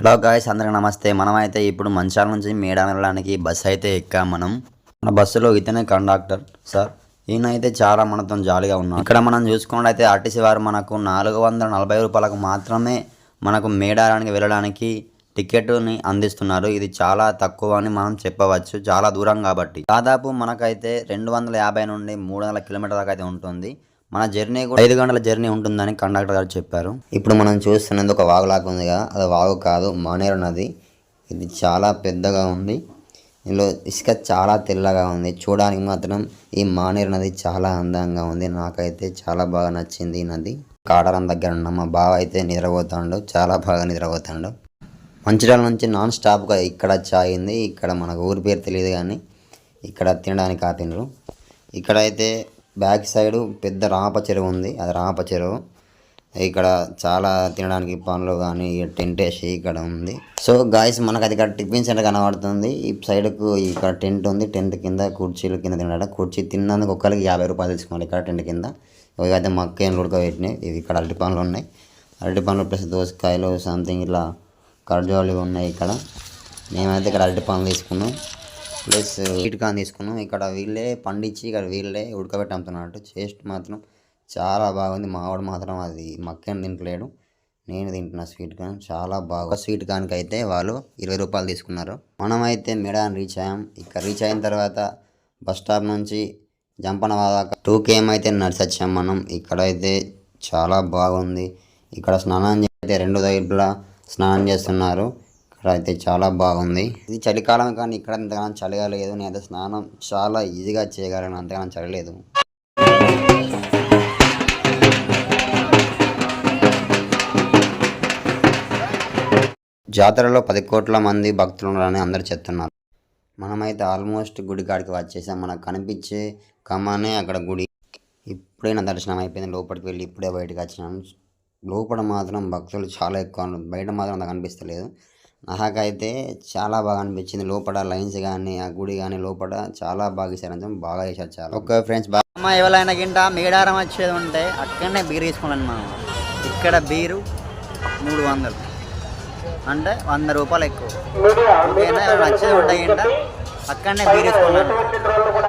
Hello guys, అందరికి నమస్తే. మనమైతే ఇప్పుడు మంచాల నుంచి మేడారం వెళ్ళడానికి బస్సు అయితే ఎక్కాం. మన బస్సులో ఇతనే కండక్టర్ సార్. ఈయన అయితే చాలా మనతో జాలీగా ఉన్నాడు. ఇక్కడ మనం చూసుకున్నట్లయితే ఆర్టీసీ వారు మనకు 440 రూపాయలకు మాత్రమే మనకు మేడారానికి వెళ్ళడానికి టికెట్ని అందిస్తున్నారు. ఇది చాలా తక్కువ అని మనం చెప్పవచ్చు, చాలా దూరం కాబట్టి. దాదాపు మనకైతే 250 నుండి 300 కిలోమీటర్ల దాకా అయితే ఉంటుంది. మన జర్నీ కూడా 5 గంటల జర్నీ ఉంటుందని కండక్టర్ గారు చెప్పారు. ఇప్పుడు మనం చూస్తున్నది ఒక వాగులాగా ఉందిగా, అది వాగు కాదు, మానేరు నది. ఇది చాలా పెద్దగా ఉంది. ఇందులో ఇసుక చాలా తెల్లగా ఉంది. చూడడానికి మాత్రం ఈ మానేరు నది చాలా అందంగా ఉంది. నాకైతే చాలా బాగా నచ్చింది ఈ నది. కాడారం దగ్గర ఉన్న మా బావ అయితే నిద్రపోతాడు, చాలా బాగా నిద్రపోతాడు. మంచిర్యాల నుంచి నాన్ స్టాప్గా ఇక్కడ చాయింది. ఇక్కడ మనకు ఊరి పేరు తెలియదు కానీ ఇక్కడ తినడానికి ఆపినరు. ఇక్కడైతే బ్యాక్ సైడ్ పెద్ద రామప చెరువు ఉంది, అది రామప చెరువు. ఇక్కడ చాలా తినడానికి పనులు కానీ టెంట్ వేసి ఇక్కడ ఉంది. సో గాయస్, మనకు అది ఇక్కడ టిఫిన్ సెంటర్ కనబడుతుంది. ఈ సైడ్కు ఇక్కడ టెంట్ ఉంది. టెంట్ కింద కుర్చీలు కింద తినడం. కుర్చీ తిన్నందుకు ఒక్కరికి 50 రూపాయలు తీసుకోవాలి ఇక్కడ టెంట్ కింద. ఇవైతే మక్కేను ఉడకబెట్టినాయి. ఇవి ఇక్కడ అరటి పండ్లు ఉన్నాయి. అరటి పండ్లు ప్లస్ దోసకాయలు సంథింగ్ ఇలా కర్జోలు ఉన్నాయి ఇక్కడ. మేమైతే ఇక్కడ అరటి పండ్లు తీసుకున్నాం, ప్లస్ స్వీట్ కార్న్ తీసుకున్నాం. ఇక్కడ వీళ్ళే పండించి ఇక్కడ వీళ్ళే ఉడకబెట్టి అమ్ముతున్నట్టు. టేస్ట్ మాత్రం చాలా బాగుంది. మావాడు మాత్రం అది మక్కని తింటలేడు, నేను తింటున్నా స్వీట్ కార్న్. చాలా బాగా స్వీట్ కార్న్కి అయితే వాళ్ళు 20 రూపాయలు తీసుకున్నారు. మనమైతే మేడారం రీచ్ అయ్యాం. ఇక్కడ రీచ్ అయిన తర్వాత బస్ స్టాప్ నుంచి జంపన దాకా 2 km అయితే నడిచి వచ్చాం మనం. ఇక్కడైతే చాలా బాగుంది. ఇక్కడ స్నానం చేస్తే 2 వైపులా స్నానం చేస్తున్నారు. అయితే చాలా బాగుంది. ఇది చలికాలం కానీ ఇక్కడ అంతగానో చలిగా లేదు. నేనైతే స్నానం చాలా ఈజీగా చేయగలను, అంతగానో చలిలేదు. జాతరలో 10 కోట్ల మంది భక్తులు ఉన్నారని అందరు చెప్తున్నారు. మనమైతే ఆల్మోస్ట్ గుడి కాడికి వచ్చేసాం. మనకు కనిపించే కమానే అక్కడ గుడి. ఇప్పుడే నా దర్శనం అయిపోయింది. లోపలికి వెళ్ళి ఇప్పుడే బయటకు వచ్చినాను. లోపల మాత్రం భక్తులు చాలా ఎక్కువ, బయట మాత్రం అంత కనిపిస్తలేదు. నాకైతే చాలా బాగా అనిపించింది. లోపల లైన్స్ కానీ ఆ గుడి కానీ లోపల చాలా బాగా చేశారు, బాగా చేశారు. చాలా ఓకే ఫ్రెండ్స్, బాగా ఎవరైనా గింట మేడారం వచ్చేది ఉంటే అక్కడనే బీరు తీసుకున్నాను మనం. ఇక్కడ బీరు 300 అంటే 100 రూపాయలు ఎక్కువ. ఓకేనా, ఎవరైనా వచ్చేది ఉంటే గింట అక్కడనే బీరు తీసుకున్నాను.